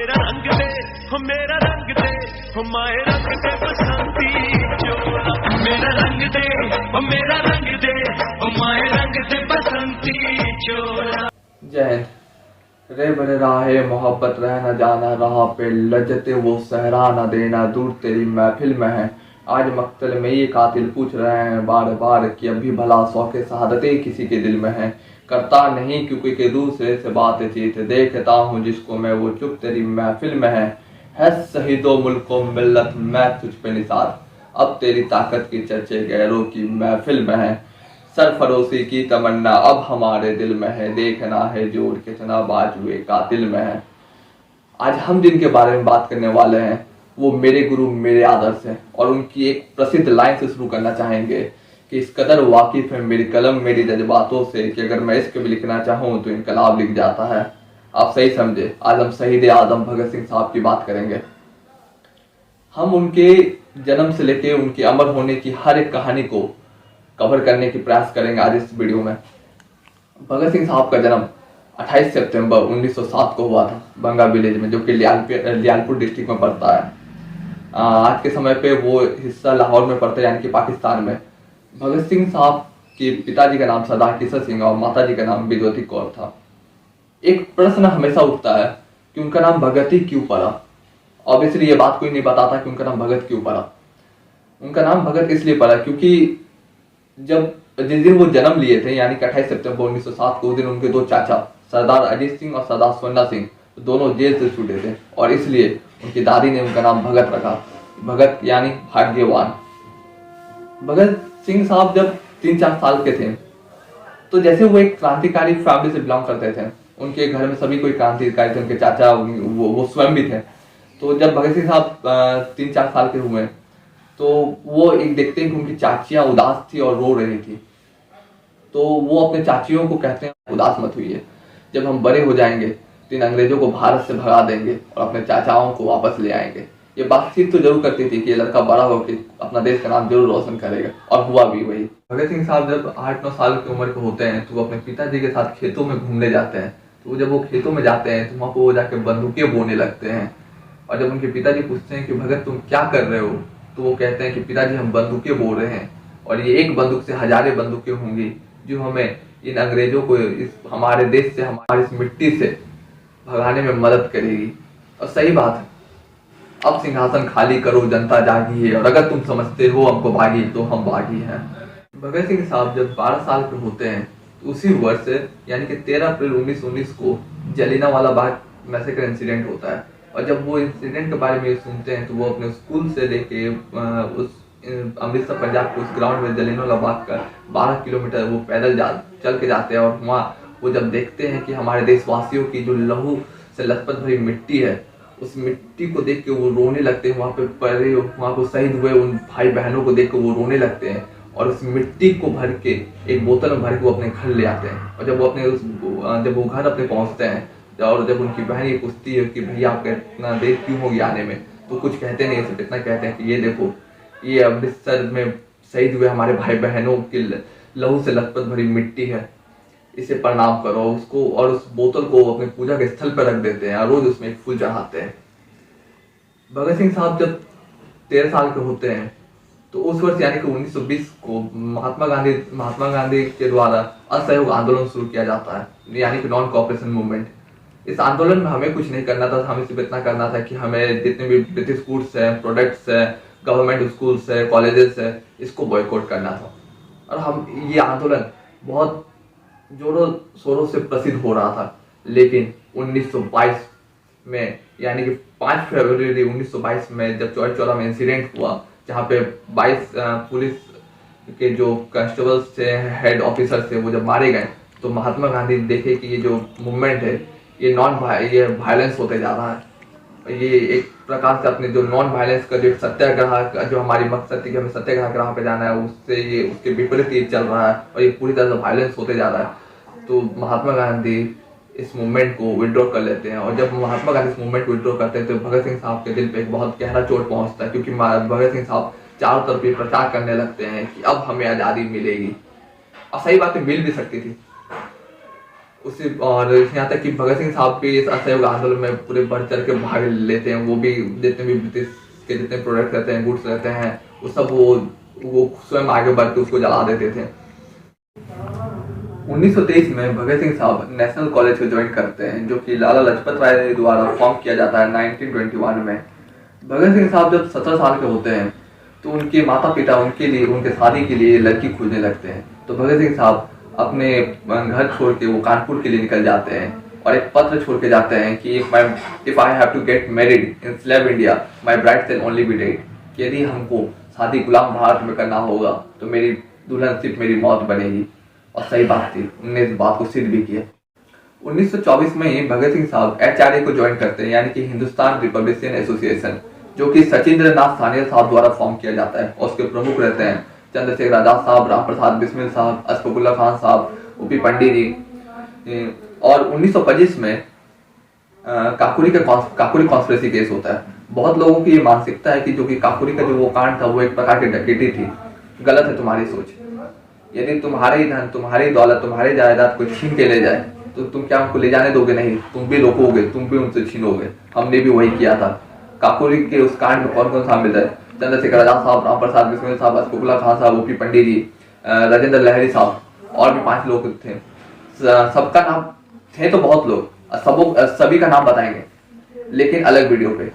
मेरा रंग दे, हो मेरा रंग दे, हो माए रंग दे बसंती चोला। मेरा रंग दे, हो मेरा रंग दे, हो माए रंग दे बसंती चोला। जय हिंद। रे बड़े राहे मोहब्बत रह न जाना, राह पे लज्जते वो सहरा न देना, दूर तेरी महफिल में है आज मक्तल में ये कातिल, पूछ रहे हैं बार बार कि अभी भला शौक़े शहादतें किसी के दिल में है। करता नहीं क्योंकि के दूसरे से बातचीत, देखता हूँ जिसको मैं वो चुप तेरी महफिल में है शहीदो मुल्को मिल्लत मैं तुझ पे निसार, अब तेरी ताकत की चर्चे गैरों की महफिल में है। सरफरोशी की तमन्ना अब हमारे दिल में है, देखना है जोर कितना बाजुए कातिल में है। आज हम जिनके बारे में बात करने वाले हैं वो मेरे गुरु मेरे आदर्श हैं, और उनकी एक प्रसिद्ध लाइन से शुरू करना चाहेंगे कि इस कदर वाकिफ है मेरी कलम मेरी जज्बातों से कि अगर मैं इश्क भी लिखना चाहूँ तो इनकलाब लिख जाता है। आप सही समझे, आज हम शहीद आजम भगत सिंह साहब की बात करेंगे। हम उनके जन्म से लेके उनके अमर होने की हर एक कहानी को कवर करने की प्रयास करेंगे आज इस वीडियो में। भगत सिंह साहब का जन्म 28 सितंबर 1907 को हुआ था बंगा विलेज में, जो कि लियालपुर डिस्ट्रिक्ट में पड़ता है। आज के समय पे वो हिस्सा लाहौर में पड़ता है, यानी कि पाकिस्तान में। भगत सिंह साहब के पिताजी का नाम सरदार किशन सिंह और माताजी का नाम विद्वती कौर था। एक प्रश्न हमेशा उठता है कि उनका नाम भगत ही क्यों पड़ा। ऑब्वियसली ये बात कोई नहीं बताता कि उनका नाम भगत क्यों पड़ा। उनका नाम भगत इसलिए पड़ा क्योंकि जिस दिन वो जन्म लिए थे, यानी कि 28 सितंबर 1907 को, उस दिन उनके दो चाचा सरदार अजीत सिंह और सरदार स्वर्ण सिंह दोनों जेल से छूटे थे, और इसलिए उनकी दादी ने उनका नाम भगत रखा। भगत यानी भाग्यवान। भगत सिंह साहब जब 3-4 साल के थे तो जैसे वो एक क्रांतिकारी फैमिली से बिलोंग करते थे, उनके घर में सभी कोई क्रांतिकारी थे, उनके चाचा वो स्वयं भी थे। तो जब भगत सिंह साहब 3-4 साल के हुए तो वो एक देखते हैं कि उनकी चाचियां उदास थी और रो रही थी। तो वो अपने चाचियों को कहते हैं उदास मत हुई है, जब हम बड़े हो जाएंगे तो इन अंग्रेजों को भारत से भगा देंगे और अपने चाचाओं को वापस ले आएंगे। ये बातचीत तो जरूर करती थी कि ये लड़का बड़ा होकर अपना देश का नाम जरूर रोशन करेगा, और हुआ भी वही। भगत सिंह साहब जब 8-9 साल की उम्र के होते हैं तो वो अपने पिताजी के साथ खेतों में घूमने जाते हैं। तो जब वो खेतों में जाते हैं तो वहाँ पर वो जाके बंदूकें बोने लगते हैं, और जब उनके पिताजी पूछते हैं कि भगत तुम क्या कर रहे हो, तो वो कहते हैं कि पिताजी हम बंदूकें बो रहे हैं, और ये एक बंदूक से हजारों बंदूकें होंगी जो हमें इन अंग्रेजों को इस हमारे देश से, हमारी इस मिट्टी से भगाने में मदद करेगी। और सही बात है, अब सिंहासन खाली करो जनता जागी है, और अगर तुम समझते हो हमको बागी तो हम बागी हैं। भगत सिंह साहब जब 12 साल के होते हैं तो उसी वर्ष यानी कि 13 अप्रैल 1919 को जलियांवाला बाग मैसेकर इंसिडेंट होता है। और जब वो इंसिडेंट के बारे में सुनते हैं तो वो अपने स्कूल से लेके उस अमृतसर पंजाब के उस ग्राउंड में जलियांवाला बाग का 12 किलोमीटर वो पैदल चल के जाते हैं। और वहाँ वो जब देखते हैं कि हमारे देशवासियों की जो लहू से लथपथ भरी मिट्टी है, उस मिट्टी को देख के वो रोने लगते हैं। वहाँ को शहीद हुए उन भाई बहनों को देख के वो रोने लगते हैं, और उस मिट्टी को भर के एक बोतल में भर के वो अपने घर ले आते हैं। और जब वो घर अपने पहुँचते हैं और जब उनकी बहन ये पूछती है कि भैया आपका इतना देर क्यों हो गया आने में, तो कुछ कहते नहीं, सिर्फ इतना कहते हैं कि ये देखो, ये अमृतसर में शहीद हुए हमारे भाई बहनों की लहू से लथपथ भरी मिट्टी है, इसे प्रणाम करो उसको। और उस बोतल को अपने पूजा के स्थल पर रख देते हैं और रोज उसमें एक फूल चढ़ाते हैं। भगत सिंह साहब जब 13 साल के होते हैं तो उस वर्ष यानी कि 1920 को महात्मा गांधी के द्वारा असहयोग आंदोलन शुरू किया जाता है, यानी कि नॉन कोऑपरेशन मूवमेंट। इस आंदोलन में हमें कुछ नहीं करना था, हमें सिर्फ इतना करना था कि हमें जितने भी ब्रिटिश गुड्स है, प्रोडक्ट्स है, गवर्नमेंट स्कूल्स है, कॉलेजेस है, इसको बॉयकॉट करना था। और हम ये आंदोलन बहुत जोरों शोरों से प्रसिद्ध हो रहा था। लेकिन 1922 में यानी कि 5 फरवरी 1922 में जब चौरी चौरा में इंसिडेंट हुआ, जहाँ पे 22 पुलिस के जो कांस्टेबल्स थे, हेड ऑफिसर थे, वो जब मारे गए, तो महात्मा गांधी देखे कि ये जो मूवमेंट है ये वायलेंस होते जा रहा है। ये एक प्रकार से अपने जो नॉन वायलेंस का जो सत्याग्रह, जो हमारी मकसद थी कि हमें सत्याग्रह के राह पे जाना है, उससे ये उसके विपरीत ये चल रहा है और ये पूरी तरह से वायलेंस होते जा रहा है। तो महात्मा गांधी इस मूवमेंट को विड्रॉ कर लेते हैं। और जब महात्मा गांधी इस मूवमेंट को विड्रॉ करते हैं तो भगत सिंह साहब के दिल पे एक बहुत गहरा चोट पहुंचता है, क्योंकि भगत सिंह साहब चारों तरफ ये प्रचार करने लगते हैं कि अब हमें आज़ादी मिलेगी। और सही बात है, मिल भी सकती थी। उसी और यहाँ तक कि भगत सिंह साहब भी इस असहयोग आंदोलन में पूरे बढ़ चढ़ के भाग लेते हैं। वो भी जितने भी ब्रिटिश के जितने प्रोडक्ट रहते हैं, गुड्स रहते हैं, वो सब वो स्वयं आगे बढ़ के उसको जला देते थे। 1923 में भगत सिंह साहब नेशनल कॉलेज को ज्वाइन करते हैं, जो कि लाला लाजपत राय द्वारा फॉर्म किया जाता है 1921 में। भगत सिंह साहब जब 17 साल के होते हैं तो उनके माता पिता उनके लिए, उनके शादी के लिए लड़की खोजने लगते हैं। तो भगत सिंह साहब अपने घर छोड़ के वो कानपुर के लिए निकल जाते हैं और एक पत्र छोड़ के जाते हैं कि if I have to get married in slave India my bride can only be dead. यदि हमको शादी गुलाम भारत में करना होगा तो मेरी दुल्हन सिर्फ मेरी मौत बनेगी। और सही बात थी, उन्होंने इस बात को सिद्ध भी किया। 1924 में ही भगत सिंह साहब HRA को ज्वाइन करते हैं, यानी कि हिंदुस्तान रिपब्लिकन एसोसिएशन, जो कि सचिंद्र नाथ सानिया साहब द्वारा फॉर्म किया जाता है। और उसके प्रमुख रहते हैं चंद्रशेखर आजाद साहब, राम प्रसाद बिस्मिल साहब, अशफाकुल्ला खान साहब, OP पंडित जी। और 1925 में काकोरी कॉन्स्पिरेसी केस होता है। बहुत लोगों की ये मानसिकता है कि जो कि काकोरी का जो वो कांड था वो एक प्रकार की डकैती थी। गलत है तुम्हारी सोच। यदि तुम्हारे धन, तुम्हारी दौलत, तुम्हारी जायदाद कोई छीन के ले जाए तो तुम क्या उनको ले जाने दोगे? नहीं, तुम भी रोकोगे, तुम भी उनसे छीनोगे। हमने भी वही किया था। काकोरी के उस कांड में कौन कौन शामिल है? चंद्रशेखर आजाद साहब, राम प्रसाद बिस्मिल साहब, अशफाकुल्ला खान साहब, OP पंडित जी, राजेंद्र लहरी साहब और भी 5 लोग थे। सबका नाम थे तो बहुत लोग, सभी का नाम बताएंगे लेकिन अलग वीडियो पे,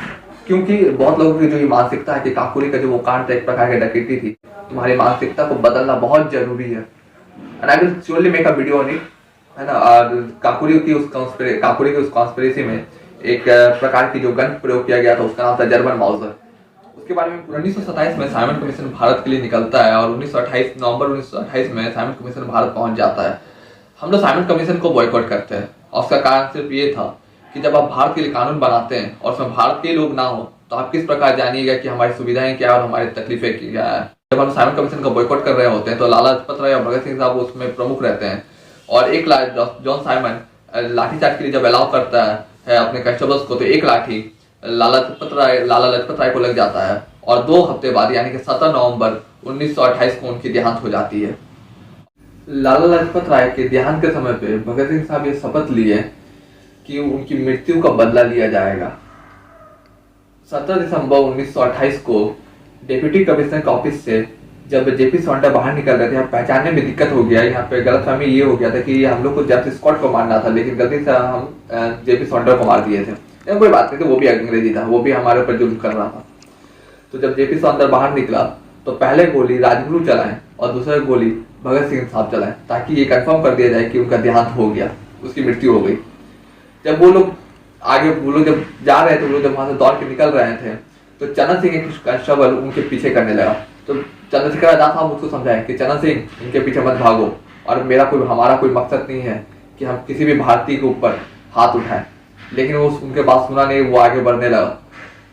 क्योंकि बहुत लोगों की जो ये मानसिकता है कि काकोरी का जो वो कांड था एक प्रकार की डकैती थी, तुम्हारी मानसिकता को बदलना बहुत जरूरी है। And I will surely make a video on it, है ना। और काकोरी की उस कॉन्स्पिरेसी में एक प्रकार की जो गन प्रयोग किया गया था उसका नाम था जर्मन माउजर। उसके बारे में 1927 में साइमन कमीशन भारत के लिए निकलता है और नवंबर 1928 में साइमन कमीशन भारत पहुंच जाता है। हम लोग साइमन कमीशन को बॉयकॉट करते हैं और उसका कारण सिर्फ ये था कि जब आप भारत के लिए कानून बनाते हैं और उसमें भारत के लोग ना हो तो आप किस प्रकार जानिएगा कि हमारी सुविधाएं क्या और हमारी तकलीफें क्या है। जब हम साइमन कमीशन का बॉयकॉट कर रहे होते हैं तो लाला लाजपत राय और भगत सिंह साहब उसमें प्रमुख रहते हैं। और एक जॉन साइमन लाठीचार्ज के लिए जब अलाउ करता है अपने कांस्टेबल्स को, तो एक लाठी लाला लाजपत राय को लग जाता है और 2 हफ्ते बाद यानी कि 17 नवंबर 1928 को उनकी देहांत हो जाती है। लाला लाजपत राय के देहांत के समय पे भगत सिंह साहब ये शपथ लिए कि उनकी मृत्यु का बदला लिया जाएगा। 17 दिसंबर 1928 को डिप्टी कमिश्नर के ऑफिस से जब JP सॉन्डर बाहर निकल रहे थे, यहाँ पहचानने में दिक्कत हो गया। यहाँ पे गलतफहमी ये हो गया था कि हम लोग को जेम्स स्कॉट को मारना था, लेकिन गलती से हम JP सॉन्डर को मार दिए थे। कोई बात नहीं थी, वो भी अंग्रेजी था, वो भी हमारे ऊपर जुल्म कर रहा था। तो जब JP सॉन्डर बाहर निकला तो पहले गोली राजगुरु चलाएं और दूसरे गोली भगत सिंह साहब चलाएं, ताकि ये कंफर्म कर दिया जाए कि उनका देहांत हो गया, उसकी मृत्यु हो गई। जब वो लोग जब जा रहे थे, वो लोग जब वहां से दौड़ के निकल रहे थे तो चरण सिंह एक कांस्टेबल उनके पीछे करने लगा। तो चंद्रशेखर आजाद साहब उसको समझाए कि चरण सिंह इनके पीछे मत भागो और हमारा कोई मकसद नहीं है कि हम किसी भी भारतीय के ऊपर हाथ उठाएं। लेकिन वो उनके बात सुना नहीं, वो आगे बढ़ने लगा।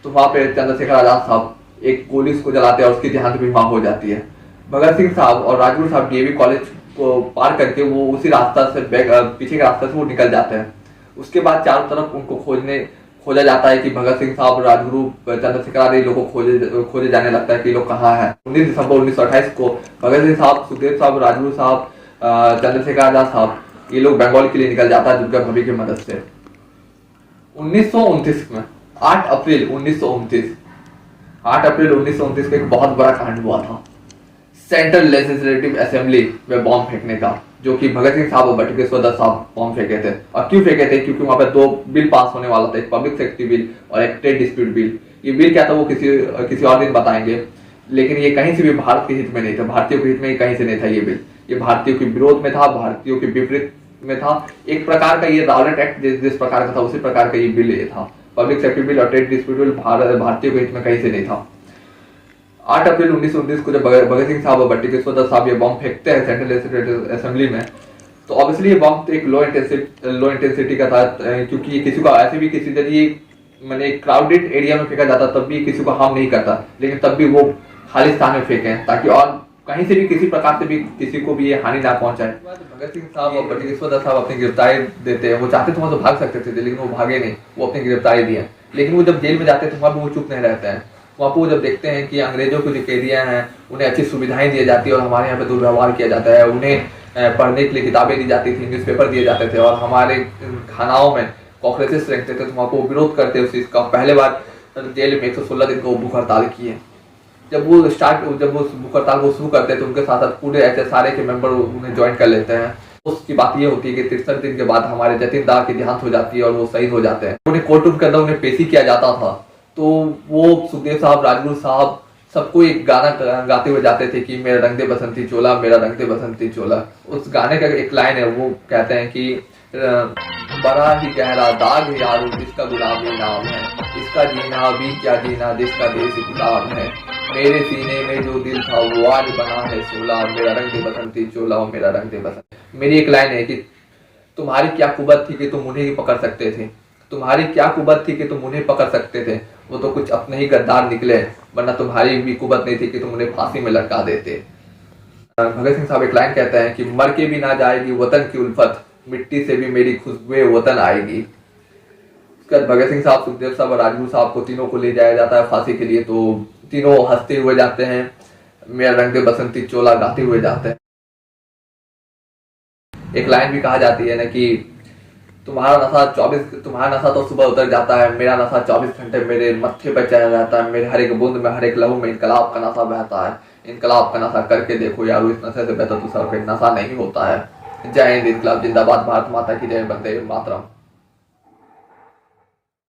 तो वहां पे चंद्रशेखर आजाद साहब एक गोली उसको जलाते हैं और उसकी देहांत भी वहां हो जाती है। भगत सिंह साहब और राजगुरु साहब DAV कॉलेज को पार करके वो उसी रास्ता से पीछे के रास्ते से वो निकल जाते हैं। उसके बाद चारों तरफ उनको खोजा जाता है कि भगत सिंह साहब, राजगुरु, चंद्रशेखर आदि लोगों को खोजे जाने लगता है कि लोग कहाँ हैं। 19 दिसंबर 1928 को भगत सिंह साहब, सुखदेव साहब, राजगुरु साहब, चंद्रशेखर आजाद साहब, ये लोग बंगाल के लिए निकल जाता है दुर्गा भाभी की मदद से। 1929 में 8 अप्रैल 1929 को एक बहुत बड़ा कांड हुआ था सेंट्रल लेजिस्लेटिव असेंबली में बॉम्ब फेंकने का, जो कि भगत सिंह साहब और बटुकेश्वर दत्त साहब बॉम्ब फेंके थे। और क्यों फेंके थे? क्योंकि वहां पे 2 बिल पास होने वाला था, एक पब्लिक सेफ्टी बिल और एक ट्रेड डिस्प्यूट बिल। ये बिल क्या था वो किसी और दिन बताएंगे, लेकिन ये कहीं से भी भारत के हित में नहीं था, भारतीयों के हित में कहीं से नहीं था ये बिल। ये भारतीयों के विरोध में था, भारतीयों के विपरीत में था। एक प्रकार का ये राउलेट एक्ट जिस प्रकार का था उसी प्रकार का ये बिल ये था। पब्लिक सेफ्टी बिल और ट्रेड डिस्प्यूट बिल भारतीयों के हित में कहीं से नहीं था। 8 अप्रैल 1929 को जब भगत सिंह साहब और बटुकेश्वर दत्त साहब ये बॉम्ब फेंकते हैं सेंट्रल लेजिस्लेटिव असेंबली में, तो ऑब्वियसली ये बॉम्ब एक लो इंटेंसिटी का था, क्योंकि ये किसी को ऐसे भी किसी जरिए मैंने क्राउडेड एरिया में फेंका जाता तब भी किसी को हार्म नहीं करता, लेकिन तब भी वो खाली स्थान में फेंके ताकि और कहीं से भी किसी प्रकार से भी किसी को भी ये हानि ना पहुंचाए। भगत सिंह साहब और बटुकेश्वर दत्त साहब अपनी गिरफ्तारी देते हैं। वो चाहते तो वहां से भाग सकते थे, लेकिन वो भागे नहीं, वो अपनी गिरफ्तारी दिए। लेकिन वो जब जेल में जाते थे वहां भी वो चुप नहीं रहते हैं। वहाँ पर जब देखते हैं कि अंग्रेजों के जो कैदियां हैं उन्हें अच्छी सुविधाएं दी जाती है और हमारे यहाँ पे दुर्व्यवहार किया जाता है, उन्हें पढ़ने के लिए किताबें दी जाती थी, न्यूज़पेपर दिए जाते थे और हमारे खानाओं में कॉकरोचेस रहते थे, तो वहाँ को विरोध करते उस चीज़ का। पहले बार जेल में 116 दिन को भूख हड़ताल किए। जब वो भूख हड़ताल को शुरू करते हैं तो उनके साथ साथ पूरे ऐसे सारे के मेंबर उन्हें ज्वाइन कर लेते हैं। उसकी बात ये होती है कि 63 दिन के बाद हमारे जतिन दा की देहांत हो जाती है और वो शहीद हो जाते हैं। उन्हें कोर्ट रूम के अंदर उन्हें पेशी किया जाता था, तो वो सुखदेव साहब, राजगुरु साहब सबको एक गाना गाते हुए जाते थे कि मेरा रंग दे बसंती चोला, मेरा रंग दे बसंती चोला। उस गाने का एक लाइन है, वो कहते हैं कि बड़ा ही गहरा दाग है यारो जिसका गुलाबी नाम है, इसका जीना भी क्या जीना जिसका देश गुलाम है, मेरे सीने में जो दिल था वो आज बना है सोला, मेरा रंग दे बसंती चोला, मेरा रंग दे बसंती। मेरी एक लाइन है कि तुम्हारी क्या कुवत थी कि तुम उन्हें ही पकड़ सकते थे, तुम्हारी क्या कुवत थी कि तुम उन्हें पकड़ सकते थे, वो तो कुछ अपने ही गद्दार निकले, वरना तुम्हारी भी कुवत नहीं थी कि तुम उन्हें फांसी में लटका देते। भगत सिंह साहब एक लाइन कहते हैं कि मर के भी ना जाएगी वतन की उल्फत, मिट्टी से भी मेरी खुशबू वतन आएगी। उसके बाद भगत सिंह साहब, सुखदेव साहब और राजगुरु साहब को तीनों को ले जाया जाता है फांसी के लिए, तो तीनों हंसते हुए जाते हैं, मेरा रंग दे बसंती चोला गाते हुए जाते हैं। एक लाइन भी कहा जाती है ना कि तुम्हारा नशा तो सुबह उतर जाता है, मेरा नशा 24 घंटे मेरे मत्थे पर चढ़ा जाता है, मेरे हर एक बूंद में, हर एक लहू में इनकलाब का नशा बहता है, इनकलाब का नशा करके देखो यारो, इस नशे से बेहतर दूसरा कोई नशा नहीं होता है। जय हिंद, इनकलाब जिंदाबाद, भारत माता की जय, वंदे मातरम।